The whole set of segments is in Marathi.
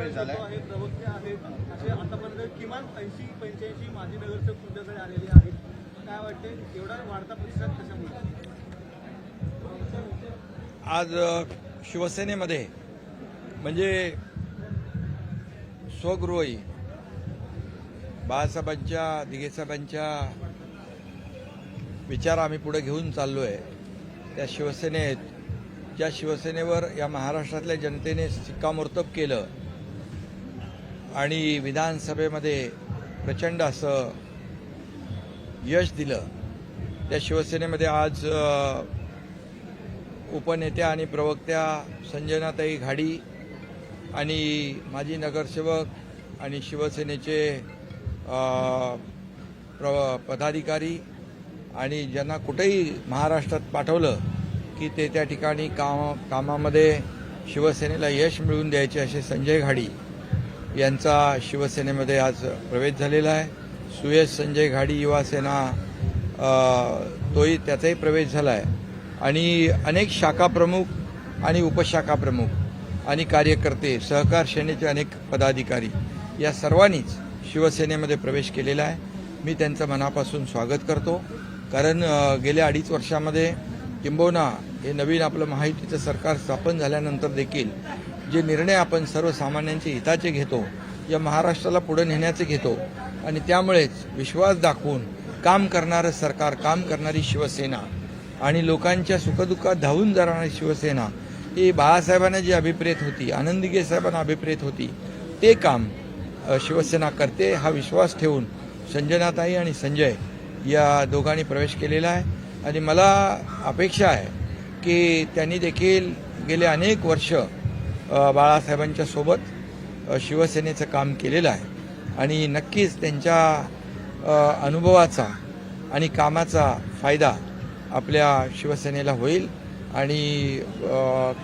आहे प्रवक्ते आहेत असे आतापर्यंत किमान 80-85 माजी नगरसेवक तुमच्याकडे आलेले आहेत. काय वाटते एवढा वाढता प्रतिसाद कशामुळे? आज शिवसेनेमध्ये म्हणजे स्वगृही बाळासाहेबांच्या दिघेसाहेबांच्या विचार आम्ही पुढे घेऊन चाललो आहे. त्या शिवसेनेत ज्या शिवसेनेवर या महाराष्ट्रातल्या जनतेने शिक्कामोर्तब केलं आणि विधानसभेमध्ये प्रचंड असं यश दिलं, त्या शिवसेनेमध्ये आज उपनेत्या आणि प्रवक्त्या संजनाताई घाडी आणि माजी नगरसेवक आणि शिवसेनेचे पदाधिकारी आणि ज्यांना कुठेही महाराष्ट्रात पाठवलं की ते त्या ठिकाणी कामामध्ये शिवसेनेला यश मिळवून द्यायचे असे संजय घाडी यांचा शिवसेनेमध्ये आज प्रवेश झालेला आहे. सुयश संजय घाडी युवा सेना त्याचाही प्रवेश झाला आहे आणि अनेक शाखा प्रमुख आणि उपशाखा प्रमुख आणि कार्यकर्ते सहकार सेनेचे अनेक पदाधिकारी या सर्वांनीच शिवसेनेमध्ये प्रवेश केलेला आहे. मी त्यांचं मनापासून स्वागत करतो, कारण गेल्या 2.5 वर्षामध्ये किंबहुना हे नवीन आपलं महायुतीचं सरकार स्थापन झाल्यानंतर देखील जे निर्णय आपण सर्वसामान्यांच्या हिताचे घेतो, या महाराष्ट्राला पुढे नेण्याचे घेतो आणि त्यामुळेच विश्वास दाखवून काम करणारं सरकार, काम करणारी शिवसेना आणि लोकांच्या सुखदुःखात धावून जाणारी शिवसेना ही बाळासाहेबांना जी अभिप्रेत होती, आनंद दिघे साहेबांना अभिप्रेत होती, ते काम शिवसेना करते हा विश्वास ठेवून संजनाताई आणि संजय या दोघांनी प्रवेश केलेला आहे. आणि मला अपेक्षा आहे की त्यांनी देखील गेले अनेक वर्ष बाळासाहेबांच्या सोबत शिवसेनेचं काम केलेलं आहे आणि नक्कीच त्यांच्या अनुभवाचा आणि कामाचा फायदा आपल्या शिवसेनेला होईल आणि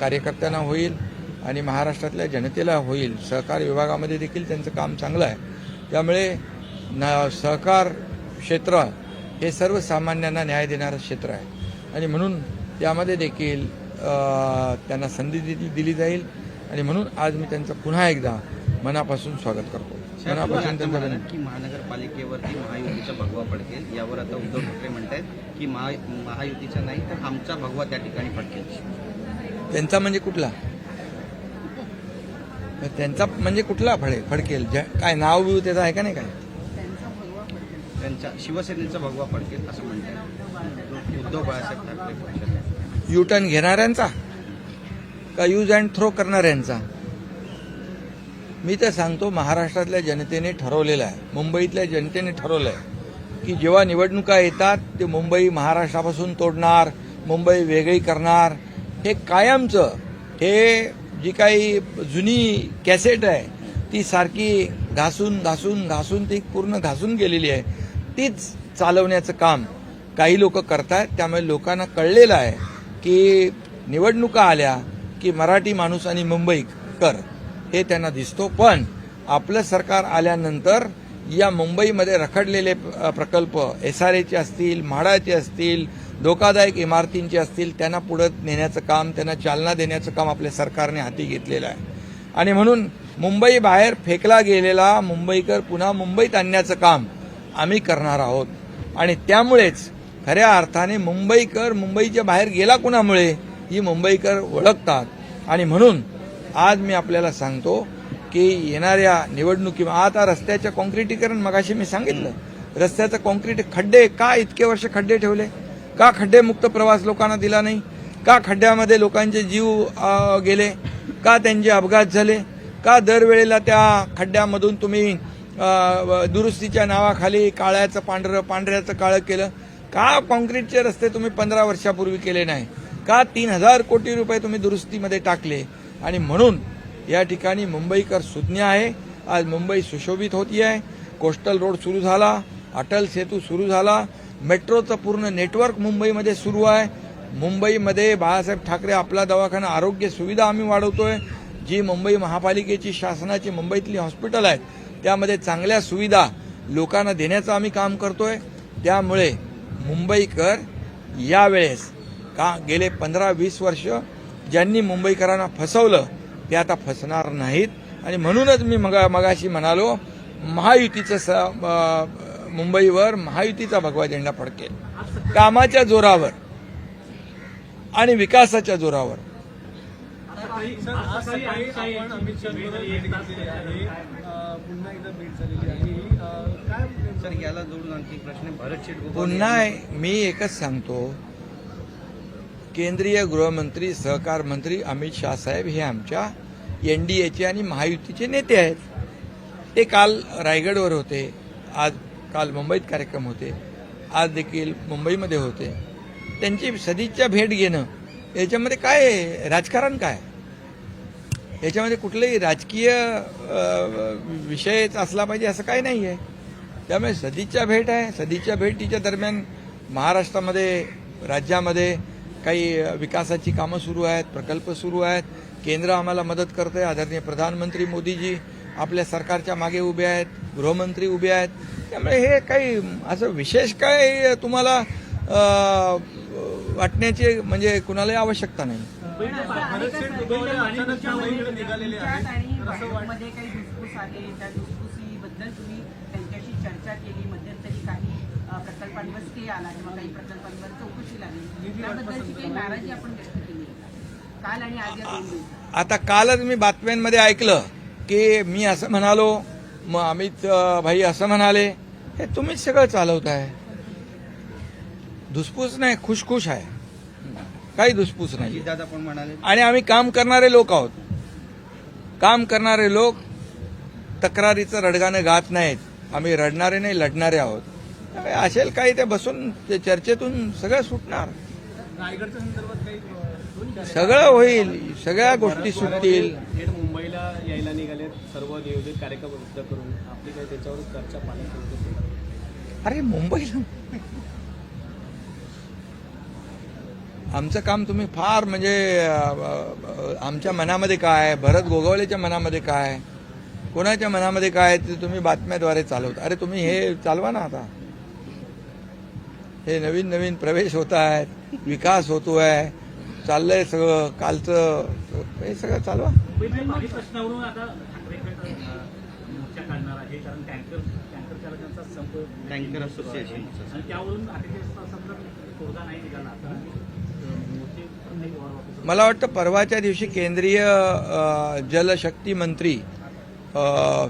कार्यकर्त्यांना होईल आणि महाराष्ट्रातल्या जनतेला होईल. सहकार विभागामध्ये देखील त्यांचं काम चांगलं आहे. त्यामुळे सहकार क्षेत्र हे सर्वसामान्यांना न्याय देणारं क्षेत्र आहे आणि म्हणून त्यामध्ये देखील त्यांना संधी दिली जाईल आणि म्हणून आज मी त्यांचं पुन्हा एकदा मनापासून स्वागत करतो. मनापासून त्यांचं की महानगरपालिकेवरती महायुतीचा भगवा पडकेल, यावर आता उद्धव ठाकरे म्हणतात की महायुतीचा नाही तर आमचा भगवा त्या ठिकाणी पडकेल. त्यांचा म्हणजे कुठला? त्यांचा म्हणजे कुठला फडकेल? काय नाव बिव त्याचं आहे का नाही? काय त्यांच्या शिवसेनेचा भगवा पडकेल असं म्हणतात उद्धव बाळासाहेब ठाकरे पक्षाचे. युटर्न घेणाऱ्यांचा का यूज अँड थ्रो करणाऱ्यांचा? मी तर सांगतो, महाराष्ट्रातल्या जनतेने ठरवलेलं आहे, मुंबईतल्या जनतेने ठरवलं आहे की जेव्हा निवडणुका येतात ते मुंबई महाराष्ट्रापासून तोडणार, मुंबई वेगळी करणार. हे कायमचं, हे जी काही जुनी कॅसेट आहे ती सारखी घासून ती पूर्ण घासून गेलेली आहे, तीच चालवण्याचं काम काही लोक करतायत. त्यामुळे लोकांना कळलेलं आहे की निवडणुका आल्या की मराठी माणूस आणि मुंबईकर हे त्यांना दिसतो. पण आपलं सरकार आल्यानंतर या मुंबईमध्ये रखडलेले प्रकल्प SRAचे असतील, म्हाडाचे असतील, धोकादायक इमारतींचे असतील, त्यांना पुढे नेण्याचं काम, त्यांना चालना देण्याचं काम आपल्या सरकारने हाती घेतलेलं आहे. आणि म्हणून मुंबई बाहेर फेकला गेलेला मुंबईकर पुन्हा मुंबईत आणण्याचं काम आम्ही करणार आहोत. आणि त्यामुळेच खऱ्या अर्थाने मुंबईकर मुंबईच्या बाहेर गेला कुणामुळे ही मुंबईकर ओळखतात. आणि म्हणून आज मी आपल्याला सांगतो की येणाऱ्या निवडणुकी आता रस्त्याचं काँक्रिटीकरण, मगाशी मी सांगितलं, रस्त्याचं काँक्रीट, खड्डे का इतके वर्ष खड्डे ठेवले? का खड्डेमुक्त प्रवास लोकांना दिला नाही? का खड्ड्यामध्ये लोकांचे जीव गेले? का त्यांचे अपघात झाले? का दरवेळेला त्या खड्ड्यामधून तुम्ही दुरुस्तीच्या नावाखाली काळ्याचं पांढरं, पांढऱ्याचं काळं केलं? का काँक्रीटचे रस्ते तुम्ही 15 वर्षापूर्वी केले नाही? का 3000 कोटी रुपये तुम्ही दुरुस्तीमध्ये टाकले? आणि म्हणून या ठिकाणी मुंबईकर सुज्ञ आहे. आज मुंबई सुशोभित होती आहे. कोस्टल रोड सुरू झाला, अटल सेतू सुरू झाला, मेट्रोचं पूर्ण नेटवर्क मुंबईमध्ये सुरू आहे. मुंबईमध्ये बाळासाहेब ठाकरे आपला दवाखाना, आरोग्य सुविधा आम्ही वाढवतोय. जी मुंबई महापालिकेची, शासनाची मुंबईतली हॉस्पिटल आहेत त्यामध्ये चांगल्या सुविधा लोकांना देण्याचं आम्ही काम करतोय. त्यामुळे मुंबईकर यावेळेस का गेले 15-20 वर्ष ज्यांनी मुंबईकरांना फसवलं ते आता फसणार नाहीत. आणि म्हणूनच मी मगाशी म्हणालो मुंबईवर महायुतीचा भगवा झेंडा फडकेल कामाच्या जोरावर आणि विकासाच्या जोरावर. सर, आज सकाळी आपण अमित शहाबरोबर भेट घेतलेली आहे. पुन्हा एकदा भेट झालेली आहे. काय सर याला जोडून आणखी प्रश्न भरत शेठ गोगावले पुन्हा मी एकच सांगतो, केंद्रीय गृहमंत्री सहकार मंत्री अमित शाह साहेब हे आमच्या एनडीएचे आणि महायुतीचे नेते आहेत. ते काल रायगडवर होते, काल मुंबईत कार्यक्रम होते, आज देखील मुंबईमध्ये होते. त्यांची सदिच्छा भेट घेणं याच्यामध्ये काय आहे? राजकारण काय? याच्यामध्ये कुठलेही राजकीय विषयच असला पाहिजे असं काही नाही आहे. त्यामुळे सदिच्छा भेट आहे. सदिच्छा भेटीच्या दरम्यान महाराष्ट्रामध्ये राज्यामध्ये काही विकासाची कामं सुरू आहेत, प्रकल्प सुरू आहेत. केंद्र आम्हाला मदत करते. आदरणीय प्रधानमंत्री मोदीजी आपल्या सरकारच्या मागे उभे आहेत, गृहमंत्री उभे आहेत. त्यामुळे हे काही असं विशेष काय तुम्हाला वाटण्याची म्हणजे कुणालाही आवश्यकता नाही. भरत शेठ गोगावले अचानक मुंबईकडे निघालेले आहेत. तर असं वाटतं मध्ये काही धुसफूस आली, त्या धुसफुसीबद्दल तुम्ही त्यांच्याशी चर्चा केली, मध्यंतरी काही प्रकल्पांवर स्टे आला किंवा काही प्रकल्पांवर चौकशी लागली, त्याबद्दलची काही नाराजी आपण व्यक्त केली काल आणि आज या 2 दिवसात. आता कालच मी बातम्यांमध्ये ऐकलं की मी असं म्हणालो, मग अमित भाई असं म्हणाले. हे तुम्हीच सगळं चालवताय. धुसफूस नाही, खुशखुश आहे, काही धुसफूस नाही. दादा पण म्हणाले आणि आम्ही काम करणारे लोक आहोत. काम करणारे लोक तक्रारीचं रडगाणं गात नाहीत. आम्ही रडणारे नाही, लढणारे आहोत. त्यामुळे असेल काही ते बसून ते चर्चेतून सगळं सुटणार, रायगडच्या संदर्भात काही सगळं होईल, सगळ्या गोष्टी सुटतील. थेट मुंबईला यायला निघाले, सर्व नियोजित कार्यक्रम रद्द करून आपली काही त्याच्यावर चर्चा पाणी करत. अरे मुंबईला आमचं काम तुम्ही फार म्हणजे आमच्या मनामध्ये काय, भरत गोगावलेच्या मनामध्ये काय, कोणाच्या मनामध्ये काय ते तुम्ही बातम्याद्वारे चालवता. अरे तुम्ही हे चालवा ना. आता हे नवीन नवीन प्रवेश होत आहेत, विकास होतोय, चाललंय सगळं. कालचं हे सगळं चालवा. पाणी प्रश्नावरून आता ठाकरे मोर्चा काढणार आहे, कारण टँकर चालकांचा संप टँकर असोसिएशन आणि त्यावरून समजा तोडगा नाही निघाला आता मला वाटतं परवाच्या दिवशी केंद्रीय जलशक्ती मंत्री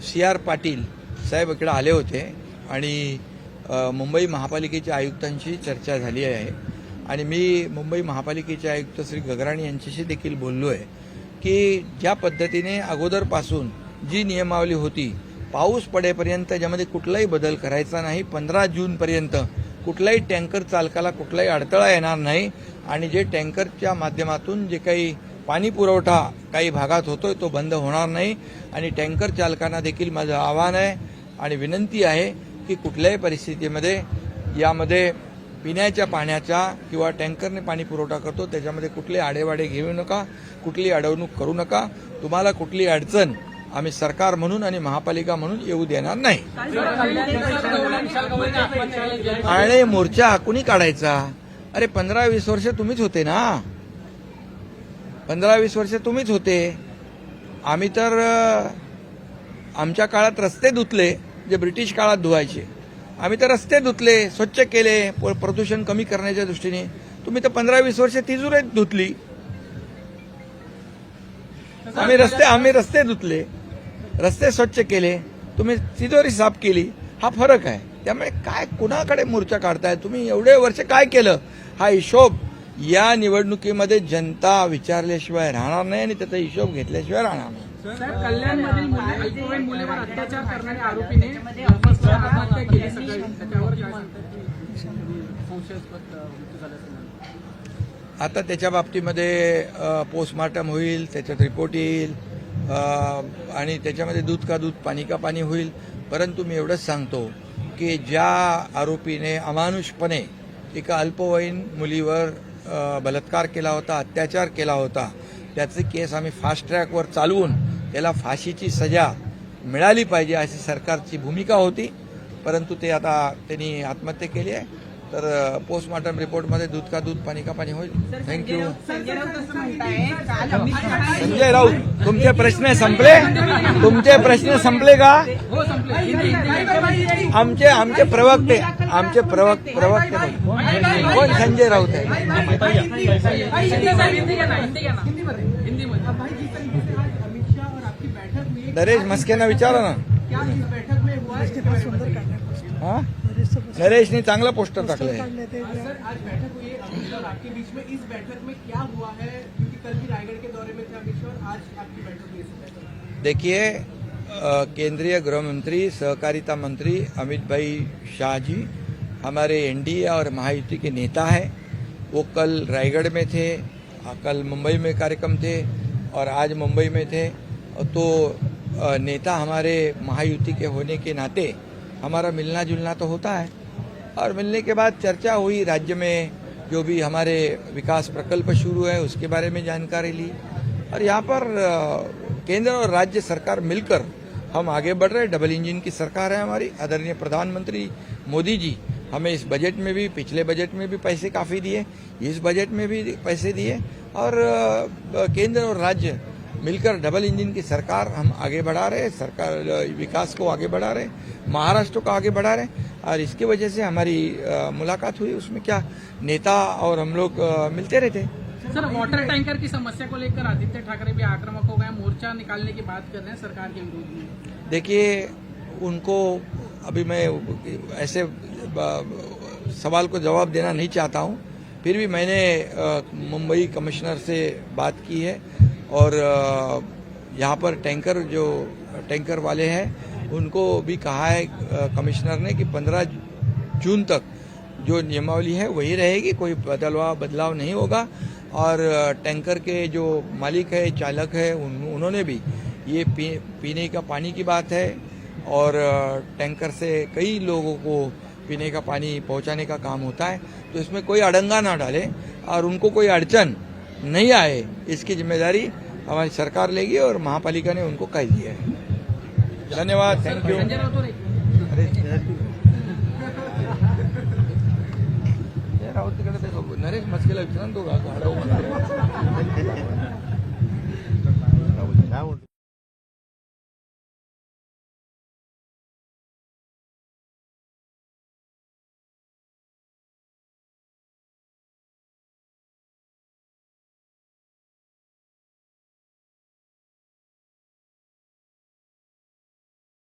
CR पाटील साहेब इकडे आले होते आणि मुंबई महापालिकेच्या आयुक्तांशी चर्चा झाली आहे. आणि मी मुंबई महापालिकेचे आयुक्त श्री गगराणी यांच्याशी देखील बोललो आहे की ज्या पद्धतीने अगोदरपासून जी नियमावली होती, पाऊस पडेपर्यंत ज्यामध्ये कुठलाही बदल करायचा नाही, 15 जूनपर्यंत कुठल्याही टँकर चालकाला कुठलाही अडथळा येणार नाही आणि जे टँकरच्या माध्यमातून जे काही पाणी पुरवठा काही भागात होतोय तो बंद होणार नाही. आणि टँकर चालकांना देखील माझं आव्हान आहे आणि विनंती आहे की कुठल्याही परिस्थितीमध्ये यामध्ये पिण्याच्या पाण्याचा किंवा टँकरने पाणी पुरवठा करतो त्याच्यामध्ये कुठले आडेवाडे घेऊ नका, कुठली अडवणूक करू नका. तुम्हाला कुठली अडचण आम्ही सरकार म्हणून आणि महापालिका म्हणून येऊ देणार नाही. आणि मोर्चा कुणी काढायचा? अरे 15-20 वर्ष तुम्हीच होते ना, 15-20 वर्ष तुम्हीच होते. आम्ही तर आमच्या काळात रस्ते धुतले जे ब्रिटिश काळात धुवायचे. आम्ही तर रस्ते धुतले, स्वच्छ केले प्रदूषण कमी करण्याच्या दृष्टीने. तुम्ही तर 15-20 वर्ष तिजोरीत धुतली. आम्ही रस्ते धुतले, रस्ते स्वच्छ केले, तुम्ही तिजोरी साफ केली. हा फरक आहे. त्यामुळे काय कुणाकडे मोर्चा काढताय तुम्ही? एवढे वर्ष काय केलं हा हिशोब या निवडणुकीमध्ये जनता विचारल्याशिवाय राहणार नाही आणि त्याचा हिशोब घेतल्याशिवाय राहणार नाही. साहेब, कल्याणमधील अल्पवयीन मुलीवर अत्याचार करणाऱ्या आरोपीने आत्महत्या केली सकाळी, त्याच्यावर काय म्हणतात? संशयास्पद मृत्यू झाल्याचं आता त्याच्या बाबतीमध्ये पोस्टमार्टम होईल, त्याच्यात रिपोर्ट येईल आणि त्याच्यामध्ये दूध का दूध पाणी का पाणी होईल. परंतु मी एवढंच सांगतो की ज्या आरोपीने अमानुषपणे एका अल्पवयीन मुलीवर बलात्कार केला होता, अत्याचार केला होता, त्याचे केस आम्ही फास्ट ट्रॅकवर चालवून त्याला फाशीची सजा मिळाली पाहिजे अशी सरकारची भूमिका होती. परंतु ते आता त्यांनी आत्महत्या केली आहे. तर पोस्टमॉर्टम रिपोर्टमध्ये दूध का दूध पाणी का पाणी होईल. थँक्यू. संजय राऊत असं म्हणताय काल अमित शहा संजय राऊत, तुमचे प्रश्न संपले? तुमचे प्रश्न संपले का? आमचे प्रवक्ते कोण संजय राऊत आहे? अमित शाह और आपकी बैठक हुई नरेश मस्केना विचारा ना. क्या इस बैठक में हुआ हा, नरेशने चांगला पोस्टर टाकलंय. सर आज बैठक हुई है अमित शाह और आपके बीच में. इस बैठक में क्या हुआ है, क्योंकि कल भी रायगढ़ के दौरे में थे अमित शाह और आज आपकी बैठक हुई है. देखिए, केंद्रीय गृह मंत्री सहकारिता मंत्री अमित भाई शाह जी हमारे एनडीए और महायुति के नेता हैं. वो कल रायगढ़ में थे, कल मुंबई में कार्यक्रम थे और आज मुंबई में थे. तो नेता हमारे महायुति के होने के नाते हमारा मिलना जुलना तो होता है और मिलने के बाद चर्चा हुई. राज्य में जो भी हमारे विकास प्रकल्प शुरू है उसके बारे में जानकारी ली और यहाँ पर केंद्र और राज्य सरकार मिलकर हम आगे बढ़ रहे हैं. डबल इंजन की सरकार है हमारी. आदरणीय प्रधानमंत्री मोदी जी हमें इस बजट में भी, पिछले बजट में भी पैसे काफ़ी दिए, इस बजट में भी पैसे दिए और केंद्र और राज्य मिलकर डबल इंजन की सरकार हम आगे बढ़ा रहे हैं. सरकार विकास को आगे बढ़ा रहे हैं, महाराष्ट्र को आगे बढ़ा रहे हैं और इसकी वजह से हमारी मुलाकात हुई. उसमें क्या, नेता और हम लोग मिलते रहते हैं. सर, वाटर टैंकर की समस्या को लेकर आदित्य ठाकरे भी आक्रामक हो गए, मोर्चा निकालने की बात कर रहे हैं सरकार के विरोध में. देखिए, उनको अभी मैं ऐसे सवाल को जवाब देना नहीं चाहता हूं. फिर भी मैंने मुंबई कमिश्नर से बात की है और यहाँ पर टैंकर वाले हैं उनको भी कहा है कमिश्नर ने कि 15 जून तक जो नियमावली है वही रहेगी, कोई बदलाव नहीं होगा. और टैंकर के जो मालिक है, चालक है, उन्होंने भी ये पीने का पानी की बात है और टैंकर से कई लोगों को पीने का पानी पहुंचाने का काम होता है. तो इसमें कोई अड़ंगा ना डाले और उनको कोई अड़चन नहीं आए, इसकी जिम्मेदारी हमारी सरकार लेगी और महापालिका ने उनको कह दिया है. धन्यवाद. थँक्यू. संजय राऊत राऊत तिकडे ते नरेश मस्केला विचारा तो गाडव